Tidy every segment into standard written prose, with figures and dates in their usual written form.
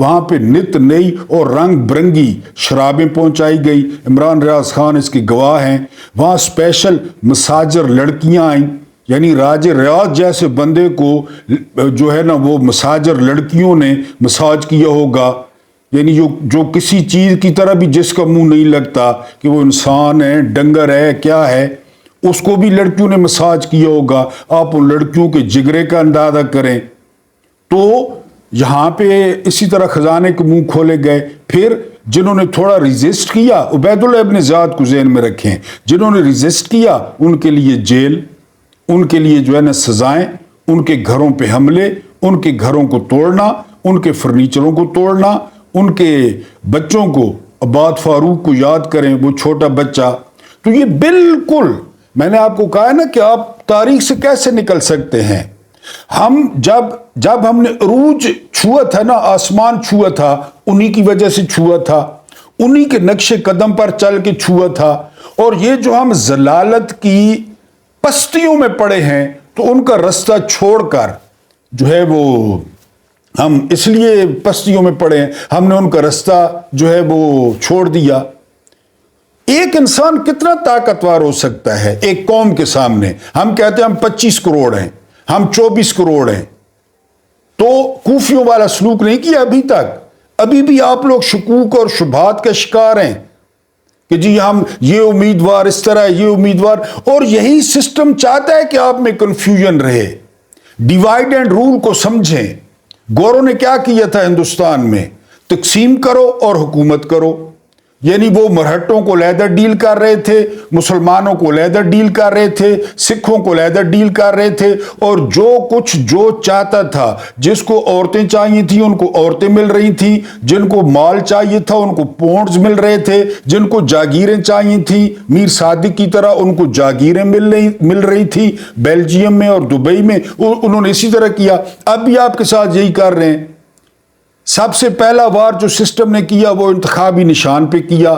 وہاں پہ نت نئی اور رنگ برنگی شرابیں پہنچائی گئی، عمران ریاض خان اس کے گواہ ہیں۔ وہاں اسپیشل مساجر لڑکیاں آئیں، یعنی راج ریاض جیسے بندے کو جو ہے نا وہ مساجر لڑکیوں نے مساج کیا ہوگا، یعنی جو کسی چیز کی طرح بھی جس کا منہ نہیں لگتا کہ وہ انسان ہے، ڈنگر ہے، کیا ہے، اس کو بھی لڑکیوں نے مساج کیا ہوگا۔ آپ ان لڑکیوں کے جگرے کا اندازہ کریں۔ تو یہاں پہ اسی طرح خزانے کے منہ کھولے گئے۔ پھر جنہوں نے تھوڑا ریزسٹ کیا، عبید اللہ ابن زیاد کو ذہن میں رکھیں، جنہوں نے ریزسٹ کیا ان کے لیے جیل، ان کے لیے جو ہے نا سزائیں، ان کے گھروں پہ حملے، ان کے گھروں کو توڑنا، ان کے فرنیچروں کو توڑنا، ان کے بچوں کو، عباد فاروق کو یاد کریں، وہ چھوٹا بچہ۔ تو یہ بالکل میں نے آپ کو کہا ہے نا کہ آپ تاریخ سے کیسے نکل سکتے ہیں۔ ہم جب ہم نے عروج چھوا تھا نا، آسمان چھوا تھا، انہی کی وجہ سے چھوا تھا، انہی کے نقش قدم پر چل کے چھوا تھا۔ اور یہ جو ہم ضلالت کی پستیوں میں پڑے ہیں تو ان کا رستہ چھوڑ کر جو ہے وہ ہم اس لیے پستیوں میں پڑے ہیں، ہم نے ان کا رستہ جو ہے وہ چھوڑ دیا۔ ایک انسان کتنا طاقتور ہو سکتا ہے ایک قوم کے سامنے؟ ہم کہتے ہیں ہم 25 کروڑ ہیں، ہم 24 کروڑ ہیں، تو کوفیوں والا سلوک نہیں کیا ابھی تک۔ ابھی بھی آپ لوگ شکوک اور شبہات کا شکار ہیں کہ جی ہم یہ امیدوار اس طرح، یہ امیدوار، اور یہی سسٹم چاہتا ہے کہ آپ میں کنفیوژن رہے۔ ڈیوائیڈ اینڈ رول کو سمجھیں۔ گوروں نے کیا کیا تھا ہندوستان میں؟ تقسیم کرو اور حکومت کرو، یعنی وہ مرہٹوں کو علیحدہ ڈیل کر رہے تھے، مسلمانوں کو علیحدہ ڈیل کر رہے تھے، سکھوں کو علیحدہ ڈیل کر رہے تھے، اور جو چاہتا تھا، جس کو عورتیں چاہیے تھیں ان کو عورتیں مل رہی تھیں، جن کو مال چاہیے تھا ان کو پونڈز مل رہے تھے، جن کو جاگیریں چاہیے تھیں میر صادق کی طرح ان کو جاگیریں مل رہی تھی۔ بیلجیم میں اور دبئی میں انہوں نے اسی طرح کیا، اب بھی آپ کے ساتھ یہی کر رہے ہیں۔ سب سے پہلا وار جو سسٹم نے کیا وہ انتخابی نشان پہ کیا،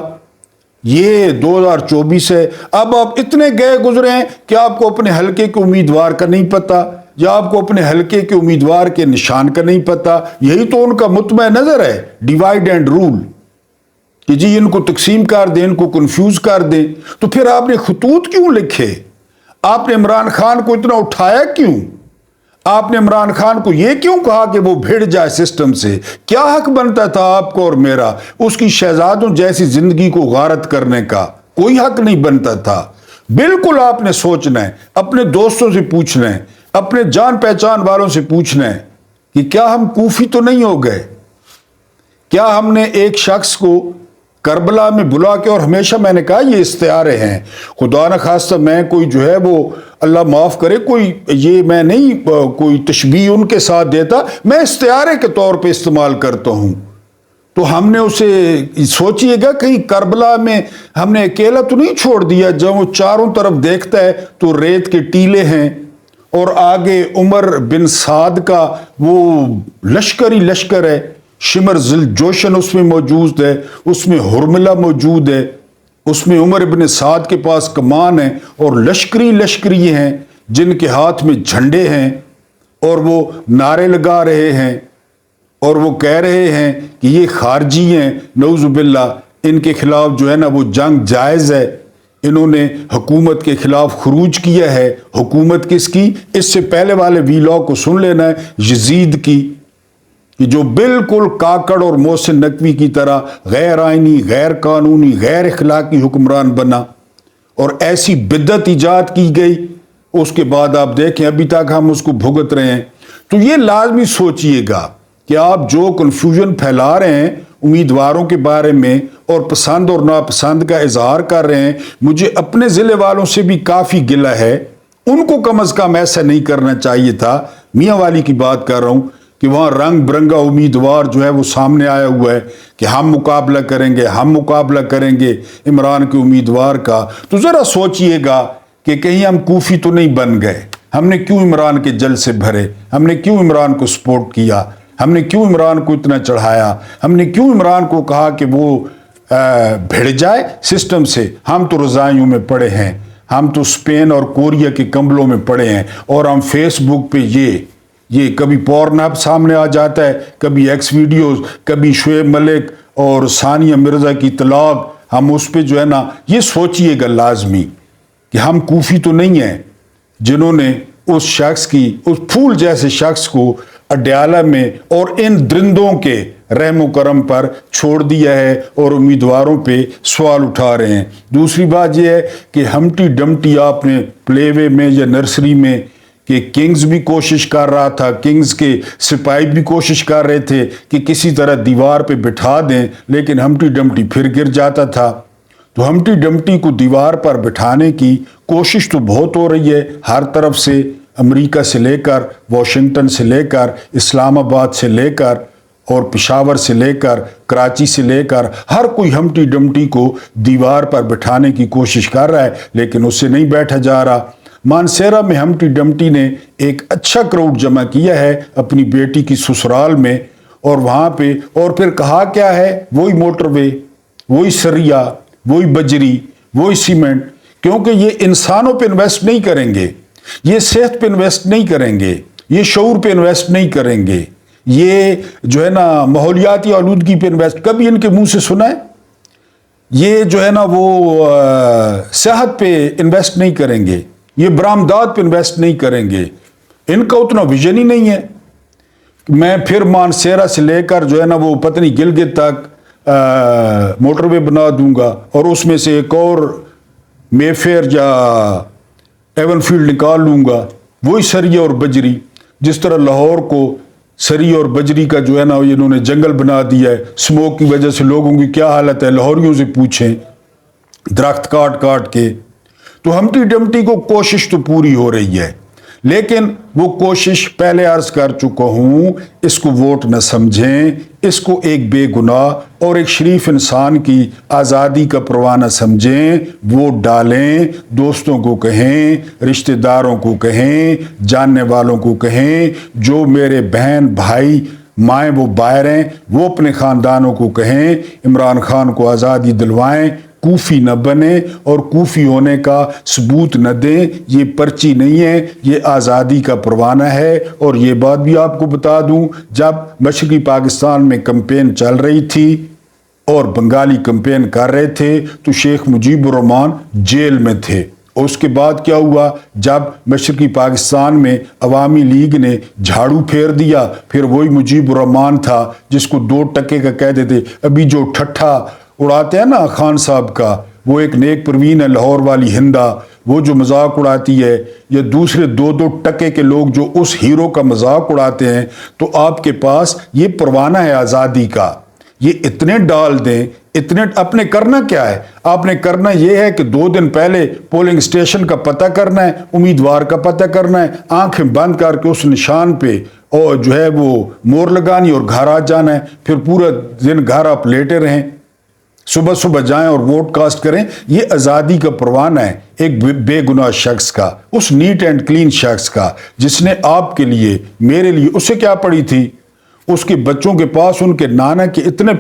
یہ 2024 ہے۔ اب آپ اتنے گئے گزرے ہیں کہ آپ کو اپنے حلقے کے امیدوار کا نہیں پتا، یا آپ کو اپنے حلقے کے امیدوار کے نشان کا نہیں پتا۔ یہی تو ان کا مطمع نظر ہے، ڈیوائیڈ اینڈ رول، کہ جی ان کو تقسیم کر دیں، ان کو کنفیوز کر دیں۔ تو پھر آپ نے خطوط کیوں لکھے؟ آپ نے عمران خان کو اتنا اٹھایا کیوں؟ آپ نے عمران خان کو یہ کیوں کہا کہ وہ بھیڑ جائے سسٹم سے؟ کیا حق بنتا تھا آپ کو اور میرا اس کی شہزادوں جیسی زندگی کو غارت کرنے کا؟ کوئی حق نہیں بنتا تھا۔ بالکل آپ نے سوچنا ہے، اپنے دوستوں سے پوچھنا ہے، اپنے جان پہچان والوں سے پوچھنا ہے کہ کیا ہم کوفی تو نہیں ہو گئے؟ کیا ہم نے ایک شخص کو کربلا میں بلا کے، اور ہمیشہ میں نے کہا یہ استعارے ہیں، خدا نہ خواستہ میں کوئی جو ہے وہ اللہ معاف کرے، کوئی یہ میں نہیں کوئی تشبیہ ان کے ساتھ دیتا، میں استعارے کے طور پہ استعمال کرتا ہوں۔ تو ہم نے اسے سوچئے گا کہیں کربلا میں ہم نے اکیلا تو نہیں چھوڑ دیا، جب وہ چاروں طرف دیکھتا ہے تو ریت کے ٹیلے ہیں، اور آگے عمر بن سعد کا وہ لشکر ہی لشکر ہے، شمر ذل جوشن اس میں موجود ہے، اس میں حرملہ موجود ہے، اس میں عمر بن سعد کے پاس کمان ہے، اور لشکری ہیں جن کے ہاتھ میں جھنڈے ہیں، اور وہ نعرے لگا رہے ہیں، اور وہ کہہ رہے ہیں کہ یہ خارجی ہیں، نعوذ باللہ، ان کے خلاف جو ہے نا وہ جنگ جائز ہے۔ انہوں نے حکومت کے خلاف خروج کیا ہے۔ حکومت کس کی؟ اس سے پہلے والے ویلاگ کو سن لینا ہے، یزید کی، کہ جو بالکل کاکڑ اور محسن نقوی کی طرح غیر آئینی، غیر قانونی، غیر اخلاقی حکمران بنا، اور ایسی بدعت ایجاد کی گئی۔ اس کے بعد آپ دیکھیں ابھی تک ہم اس کو بھگت رہے ہیں۔ تو یہ لازمی سوچئے گا کہ آپ جو کنفیوژن پھیلا رہے ہیں امیدواروں کے بارے میں، اور پسند اور ناپسند کا اظہار کر رہے ہیں، مجھے اپنے ضلع والوں سے بھی کافی گلہ ہے، ان کو کم از کم ایسا نہیں کرنا چاہیے تھا۔ میاں والی کی بات کر رہا ہوں کہ وہاں رنگ برنگا امیدوار جو ہے وہ سامنے آیا ہوا ہے کہ ہم مقابلہ کریں گے عمران کے امیدوار کا۔ تو ذرا سوچئے گا کہ کہیں ہم کوفی تو نہیں بن گئے۔ ہم نے کیوں عمران کے جلسے بھرے؟ ہم نے کیوں عمران کو سپورٹ کیا؟ ہم نے کیوں عمران کو اتنا چڑھایا؟ ہم نے کیوں عمران کو کہا کہ وہ بھیڑ جائے سسٹم سے؟ ہم تو رضائیوں میں پڑے ہیں، ہم تو اسپین اور کوریا کے کمبلوں میں پڑے ہیں، اور ہم فیس بک پہ یہ کبھی پورن ایپ سامنے آ جاتا ہے، کبھی ایکس ویڈیوز، کبھی شعیب ملک اور ثانیہ مرزا کی طلاق، ہم اس پہ جو ہے نا یہ سوچئے گا لازمی کہ ہم کوفی تو نہیں ہیں جنہوں نے اس شخص کی، اس پھول جیسے شخص کو اڈیالہ میں اور ان درندوں کے رحم و کرم پر چھوڑ دیا ہے اور امیدواروں پہ سوال اٹھا رہے ہیں۔ دوسری بات یہ ہے کہ ہمٹی ڈمٹی آپ نے پلے وے میں یا نرسری میں کہ کنگز بھی کوشش کر رہا تھا، کنگز کے سپاہی بھی کوشش کر رہے تھے کہ کسی طرح دیوار پہ بٹھا دیں، لیکن ہمٹی ڈمٹی پھر گر جاتا تھا۔ تو ہمٹی ڈمٹی کو دیوار پر بٹھانے کی کوشش تو بہت ہو رہی ہے ہر طرف سے، امریکہ سے لے کر، واشنگٹن سے لے کر، اسلام آباد سے لے کر اور پشاور سے لے کر، کراچی سے لے کر، ہر کوئی ہمٹی ڈمٹی کو دیوار پر بٹھانے کی کوشش کر رہا ہے، لیکن اس سے نہیں بیٹھا جا رہا۔ مانسیرا میں ہمٹی ڈمٹی نے ایک اچھا کراؤڈ جمع کیا ہے اپنی بیٹی کی سسرال میں، اور وہاں پہ اور پھر کہا کیا ہے، وہی موٹر وے، وہی سریا، وہی بجری، وہی سیمنٹ، کیونکہ یہ انسانوں پہ انویسٹ نہیں کریں گے، یہ صحت پہ انویسٹ نہیں کریں گے، یہ شعور پہ انویسٹ نہیں کریں گے، یہ جو ہے نا ماحولیاتی آلودگی پہ انویسٹ، کبھی ان کے منہ سے سنا ہے؟ یہ جو ہے نا وہ صحت پہ انویسٹ نہیں کریں گے، یہ برآمدات پہ انویسٹ نہیں کریں گے، ان کا اتنا ویژن ہی نہیں ہے۔ میں پھر مانسیرا سے لے کر جو ہے نا وہ پتنی گلگت تک موٹر وے بنا دوں گا، اور اس میں سے ایک اور مے فیئر یا ایون فیلڈ نکال لوں گا، وہی سری اور بجری، جس طرح لاہور کو سری اور بجری کا جو ہے نا انہوں نے جنگل بنا دیا ہے، سموک کی وجہ سے لوگوں کی کیا حالت ہے لاہوریوں سے پوچھیں، درخت کاٹ کاٹ کے۔ تو ہمٹی ڈمٹی کو کوشش تو پوری ہو رہی ہے، لیکن وہ کوشش پہلے عرض کر چکا ہوں، اس کو ووٹ نہ سمجھیں، اس کو ایک بے گناہ اور ایک شریف انسان کی آزادی کا پروانہ سمجھیں، ووٹ ڈالیں، دوستوں کو کہیں، رشتہ داروں کو کہیں، جاننے والوں کو کہیں، جو میرے بہن بھائی مائیں وہ باہر ہیں وہ اپنے خاندانوں کو کہیں، عمران خان کو آزادی دلوائیں، کوفی نہ بنے اور کوفی ہونے کا ثبوت نہ دیں، یہ پرچی نہیں ہے، یہ آزادی کا پروانہ ہے۔ اور یہ بات بھی آپ کو بتا دوں، جب مشرقی پاکستان میں کمپین چل رہی تھی اور بنگالی کمپین کر رہے تھے تو شیخ مجیب الرحمان جیل میں تھے۔ اس کے بعد کیا ہوا، جب مشرقی پاکستان میں عوامی لیگ نے جھاڑو پھیر دیا، پھر وہی مجیب الرحمان تھا جس کو 2 ٹکے کا کہتے تھے۔ ابھی جو ٹھٹھا اڑاتے ہیں نا خان صاحب کا، وہ ایک نیک پروین ہے لاہور والی ہندا، وہ جو مذاق اڑاتی ہے، یا دوسرے 2 ٹکے کے لوگ جو اس ہیرو کا مذاق اڑاتے ہیں، تو آپ کے پاس یہ پروانہ ہے آزادی کا، یہ اتنے ڈال دیں، اتنے اپنے کرنا کیا ہے؟ آپ نے کرنا یہ ہے کہ 2 دن پہلے پولنگ سٹیشن کا پتہ کرنا ہے، امیدوار کا پتہ کرنا ہے، آنکھیں بند کر کے اس نشان پہ اور جو ہے وہ مور لگانی اور گھر آ جانا ہے، پھر پورا دن گھر آپ لیٹے رہیں، صبح صبح جائیں اور ووٹ کاسٹ کریں۔ یہ آزادی کا پروانہ ہے ایک بے گناہ شخص کا، اس نیٹ اینڈ کلین شخص کا، جس نے آپ کے لیے، میرے لیے، اسے کیا پڑی تھی؟ اس کے بچوں کے پاس ان کے نانا کے اتنے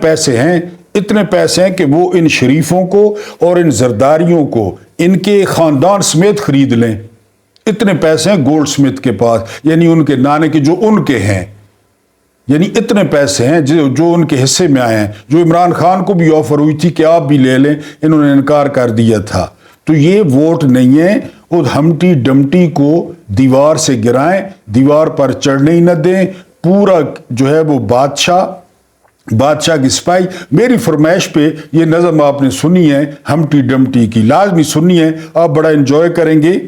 پیسے ہیں کہ وہ ان شریفوں کو اور ان زرداریوں کو ان کے خاندان سمیت خرید لیں۔ اتنے پیسے ہیں گولڈ سمتھ کے پاس، یعنی ان کے نانے کے جو ان کے ہیں، یعنی اتنے پیسے ہیں جو ان کے حصے میں آئے ہیں، جو عمران خان کو بھی آفر ہوئی تھی کہ آپ بھی لے لیں، انہوں نے انکار کر دیا تھا۔ تو یہ ووٹ نہیں ہے، اور ہمٹی ڈمٹی کو دیوار سے گرائیں، دیوار پر چڑھنے ہی نہ دیں، پورا جو ہے وہ بادشاہ کی سپاہی۔ میری فرمائش پہ یہ نظم آپ نے سنی ہے ہمٹی ڈمٹی کی، لازمی سنی ہے، آپ بڑا انجوائے کریں گے۔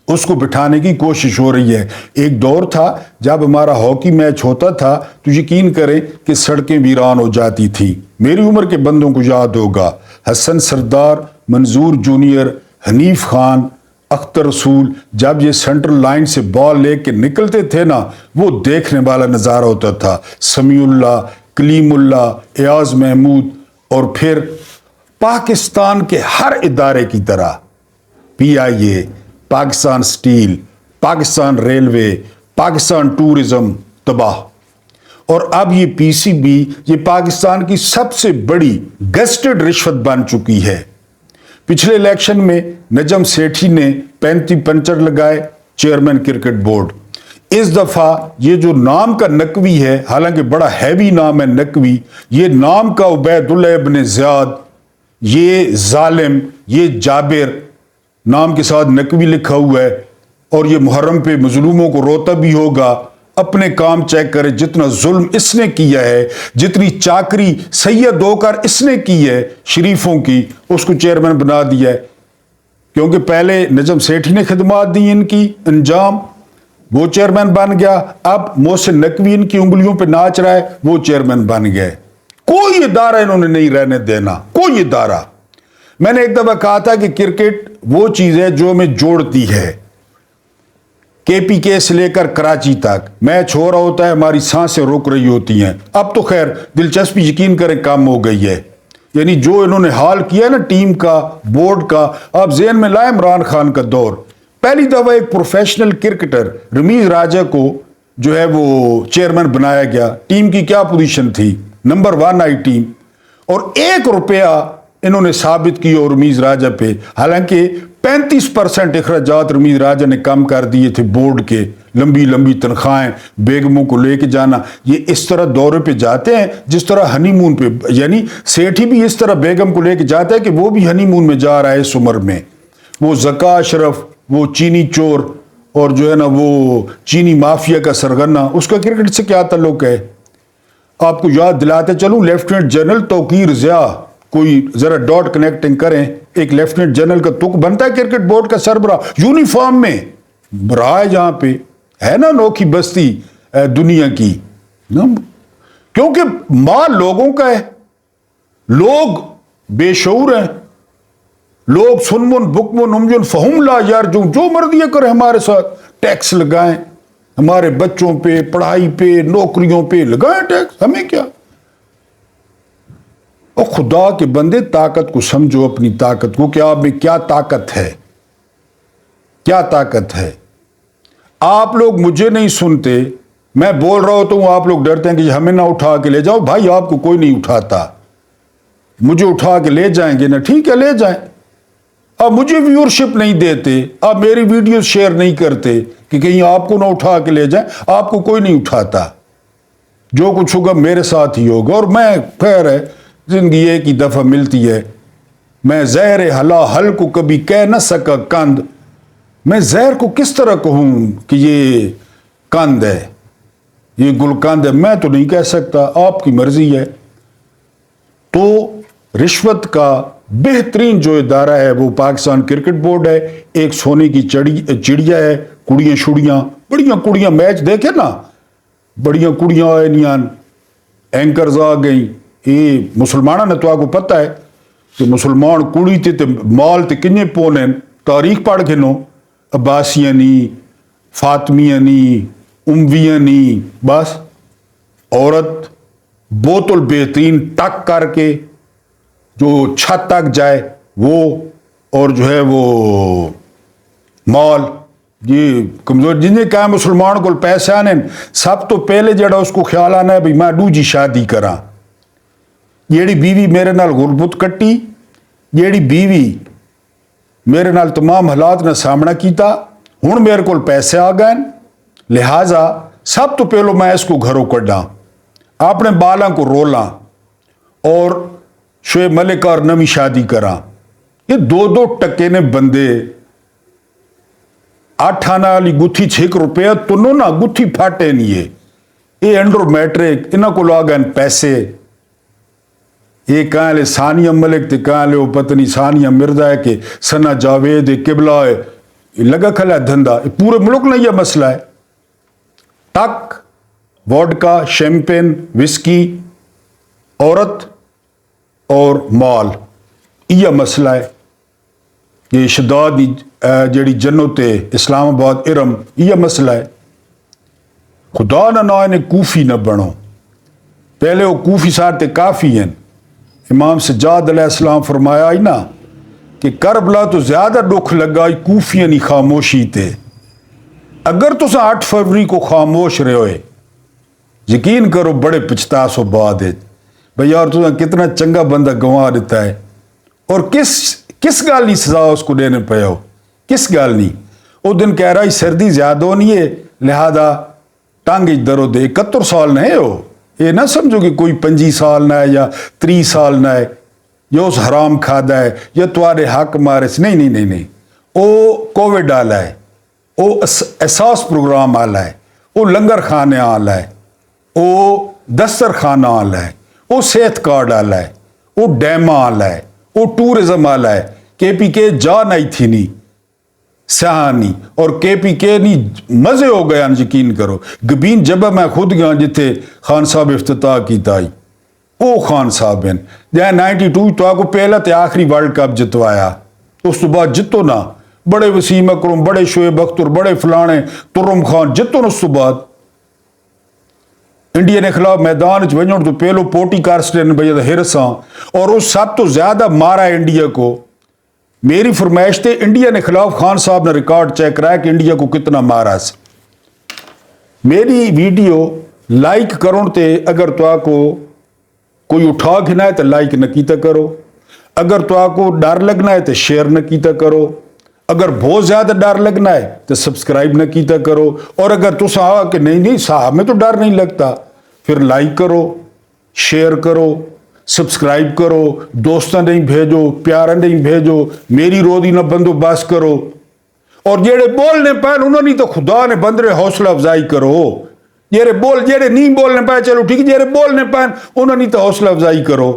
اس کو بٹھانے کی کوشش ہو رہی ہے۔ ایک دور تھا جب ہمارا ہاکی میچ ہوتا تھا تو یقین کریں کہ سڑکیں ویران ہو جاتی تھیں۔ میری عمر کے بندوں کو یاد ہوگا، حسن سردار، منظور جونیئر، حنیف خان، اختر رسول، جب یہ سینٹرل لائن سے بال لے کے نکلتے تھے نا، وہ دیکھنے والا نظارہ ہوتا تھا۔ سمیع اللہ، کلیم اللہ، ایاز محمود، اور پھر پاکستان کے ہر ادارے کی طرح PIA، Pakistan steel, Pakistan railway, Pakistan tourism تباہ، اور اب یہ PCB یہ پاکستان کی سب سے بڑی گزٹڈ رشوت بن چکی ہے۔ پچھلے الیکشن میں نجم سیٹھی نے 35 پنچر لگائے چیئرمین کرکٹ بورڈ، اس دفعہ یہ جو نام کا نقوی ہے، حالانکہ بڑا ہیوی نام ہے نقوی، یہ نام کا عبید اللہ ابن زیاد، یہ ظالم، یہ جابر، نام کے ساتھ نقوی لکھا ہوا ہے، اور یہ محرم پہ مظلوموں کو روتا بھی ہوگا۔ اپنے کام چیک کرے، جتنا ظلم اس نے کیا ہے، جتنی چاکری سید ہو کر اس نے کی ہے شریفوں کی، اس کو چیئرمین بنا دیا ہے، کیونکہ پہلے نجم سیٹھی نے خدمات دی ان کی انجام، وہ چیئرمین بن گیا۔ اب محسن نقوی ان کی انگلیوں پہ ناچ رہا ہے، وہ چیئرمین بن گئے۔ کوئی ادارہ انہوں نے نہیں رہنے دینا، کوئی ادارہ۔ میں نے ایک دفعہ کہا تھا کہ کرکٹ وہ چیز ہے جو ہمیں جوڑتی ہے، کے پی کے سے لے کر کراچی تک میچ ہو رہا ہوتا ہے، ہماری سانسیں رک رہی ہوتی ہیں۔ اب تو خیر دلچسپی یقین کریں کم ہو گئی ہے، یعنی جو انہوں نے حال کیا نا ٹیم کا، بورڈ کا، آپ ذہن میں لائیں عمران خان کا دور۔ پہلی دفعہ ایک پروفیشنل کرکٹر رمیز راجہ کو جو ہے وہ چیئرمین بنایا گیا۔ ٹیم کی کیا پوزیشن تھی؟ نمبر 1 آئی ٹیم، اور 1 روپیہ انہوں نے ثابت کی اور رمیز راجہ پہ، حالانکہ 35% اخراجات رمیز راجہ نے کم کر دیے تھے بورڈ کے، لمبی لمبی تنخواہیں، بیگموں کو لے کے جانا۔ یہ اس طرح دورے پہ جاتے ہیں جس طرح ہنی مون پہ، یعنی سیٹھی بھی اس طرح بیگم کو لے کے جاتا ہے کہ وہ بھی ہنی مون میں جا رہا ہے اس عمر میں۔ وہ زکا اشرف، وہ چینی چور، اور جو ہے نا وہ چینی مافیا کا سرغنہ، اس کا کرکٹ سے کیا تعلق ہے؟ آپ کو یاد دلاتے چلوں، لیفٹیننٹ جنرل توقیر ضیاء، کوئی ذرا ڈاٹ کنیکٹنگ کریں، ایک لیفٹیننٹ جنرل کا تک بنتا ہے کرکٹ بورڈ کا سربراہ، یونیفارم میں رہا ہے جہاں پہ، ہے نا انوکھی بستی دنیا کی، کیونکہ مال لوگوں کا ہے، لوگ بے شعور ہیں، لوگ سنمن بکمن امجن فہم لا یرجون، جو مرضی کریں ہمارے ساتھ، ٹیکس لگائیں ہمارے بچوں پہ، پڑھائی پہ، نوکریوں پہ لگائیں ٹیکس، ہمیں کیا؟ اور خدا کے بندے طاقت کو سمجھو، اپنی طاقت کو، کہ آپ میں کیا طاقت ہے، کیا طاقت ہے۔ آپ لوگ مجھے نہیں سنتے، میں بول رہا ہوتا ہوں، آپ لوگ ڈرتے ہیں کہ ہمیں نہ اٹھا کے لے جاؤ۔ بھائی آپ کو کوئی نہیں اٹھاتا، مجھے اٹھا کے لے جائیں گے نا، ٹھیک ہے لے جائیں۔ آپ مجھے ویورشپ نہیں دیتے، آپ میری ویڈیوز شیئر نہیں کرتے کہ کہیں آپ کو نہ اٹھا کے لے جائیں، آپ کو کوئی نہیں اٹھاتا، جو کچھ ہوگا میرے ساتھ ہی ہوگا۔ اور میں خیر ہے، زندگی ایک ہی دفعہ ملتی ہے، میں زہر ہلا حل کو کبھی کہہ نہ سکا کند، میں زہر کو کس طرح کہوں کہ یہ کند ہے، یہ گلقند ہے، میں تو نہیں کہہ سکتا، آپ کی مرضی ہے۔ تو رشوت کا بہترین جو ادارہ ہے وہ پاکستان کرکٹ بورڈ ہے، ایک سونے کی چڑیا ہے، کڑیاں شڑیاں، بڑیاں کڑیاں، میچ دیکھے نا، بڑیاں کڑیاں آئے نیان، اینکرز آ گئی، یہ مسلمانہ نے تو آپ کو پتہ ہے کہ مسلمان کڑی تے مال تے کنے پونے، تاریخ پڑھ کے نو، عباسیاں نہیں، فاطمیاں نہیں، امویاں نہیں، بس عورت بوتل بہترین ٹک کر کے جو چھت تک جائے وہ، اور جو ہے وہ مال، یہ کمزور جن کہا مسلمان کو پیسے آنے، سب تو پہلے جڑا اس کو خیال آنا ہے بھئی میں دوجی شادی کراں، جیڑی بیوی میرے نال غربت کٹی، جیڑی بیوی میرے نال تمام حالات نہ سامنا کیتا، ہن میرے کو پیسے آ گئے، لہذا سب تو پہلو میں اس کو گھروں کڈاں، اپنے بالاں کو رولاں، اور شعیب ملک اور نمی شادی کراں۔ یہ 2 ٹکے نے بندے 8 آنا والی گتھی 6 روپیہ تنو نا گتھی پھاٹے نہیں، یہ انڈر میٹرک انہاں کو لاگن پیسے، یہ کہاں لے ثانیہ ملک تے کہاں لے وہ پتنی ثانیہ مرزا ہے کہ ثنا جاوید قبلہ ہے، یہ لگا کھلا دھندا، یہ پورے ملک میں یہ مسئلہ ہے، ٹک، ووڈکا، شیمپین، وسکی، عورت اور مال، یہ مسئلہ ہے۔ یہ شداد جیڑی جنت اسلام آباد ارم، یہ مسئلہ ہے۔ خدا نہ نے کوفی نہ بنو، پہلے وہ کوفی سارتے کافی ہیں۔ امام سجاد علیہ السلام فرمایا ہی نا کہ کربلا تو زیادہ دکھ لگا کوفیاں نہیں خاموشی تے، اگر تو 8 فروری کو خاموش رہے ہوئے، یقین کرو بڑے پچھتاس و بعد ہے بھئی یار تو کتنا چنگا بندہ گنوا دیتا ہے، اور کس گال نہیں سزا اس کو دینے پہ ہو، کس گال نہیں۔ وہ دن کہہ رہا ہے سردی زیادہ ہونی ہے لہذا ٹانگ درو دے 71 سال نہیں ہو یہ نہ سمجھو کہ کوئی 25 سال نہ ہے یا 30 سال نہ ہے یا اس حرام کھادا ہے یا تمہارے حق مارے سے نہیں او کووڈ آلا ہے او احساس پروگرام آلا ہے او لنگر خانے آلا ہے او دستر خانہ آلا ہے او صحت کارڈ آلا ہے او ڈیما آلا ہے او ٹورزم آلا ہے KPK جا نہیں تھی نہیں سہانی اور KPK نہیں مزے ہو گیا یقین کرو گبین جب میں خود گیا جتھے خان صاحب افتتاح کی تائی او خان صاحب ہیں جہاں 92 تو آگو پہلا تے آخری ورلڈ کپ جتوایا اس تو بعد جتو نا بڑے وسیم اکرم بڑے شعیب اختر بڑے فلانے ترم خان جتو نا اس تو بعد انڈیا نے خلاف میدان ونجن تو پہلو پوٹی کارسٹن بھیا ہرساں اور اس سب تو زیادہ مارا انڈیا کو میری فرمائش تھے انڈیا نے خلاف خان صاحب نے ریکارڈ چیک کرا کہ انڈیا کو کتنا مارا سے میری ویڈیو لائک کرن تے اگر تو آپ کو کوئی اٹھا گھنا ہے تو لائک نہ کیتا کرو اگر تو آپ کو ڈر لگنا ہے تو شیئر نہ کیتا کرو اگر بہت زیادہ ڈر لگنا ہے تو سبسکرائب نہ کیتا کرو اور اگر تو صاحب کہ نہیں صاحب میں تو ڈر نہیں لگتا پھر لائک کرو شیئر کرو سبسکرائب کرو دوستاں نہیں بھیجو پیارا نہیں بھیجو میری روزی نہ بندو بس کرو اور جیڑے بولنے پائے انہوں نے تو خدا نے بندرے حوصلہ افزائی کرو جیڑے نہیں بولنے پائے چلو ٹھیک جیڑے بولنے پائے انہوں نے تو حوصلہ افزائی کرو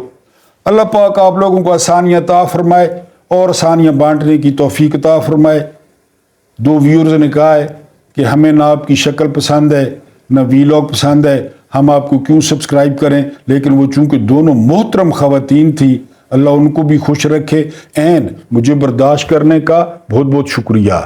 اللہ پاک آپ لوگوں کو آسانیاں عطا فرمائے اور آسانیاں بانٹنے کی توفیق عطا فرمائے 2 ویورز نے کہا ہے کہ ہمیں نہ آپ کی شکل پسند ہے نہ ویلاگ پسند ہے ہم آپ کو کیوں سبسکرائب کریں لیکن وہ چونکہ دونوں محترم خواتین تھی اللہ ان کو بھی خوش رکھے مجھے برداشت کرنے کا بہت بہت شکریہ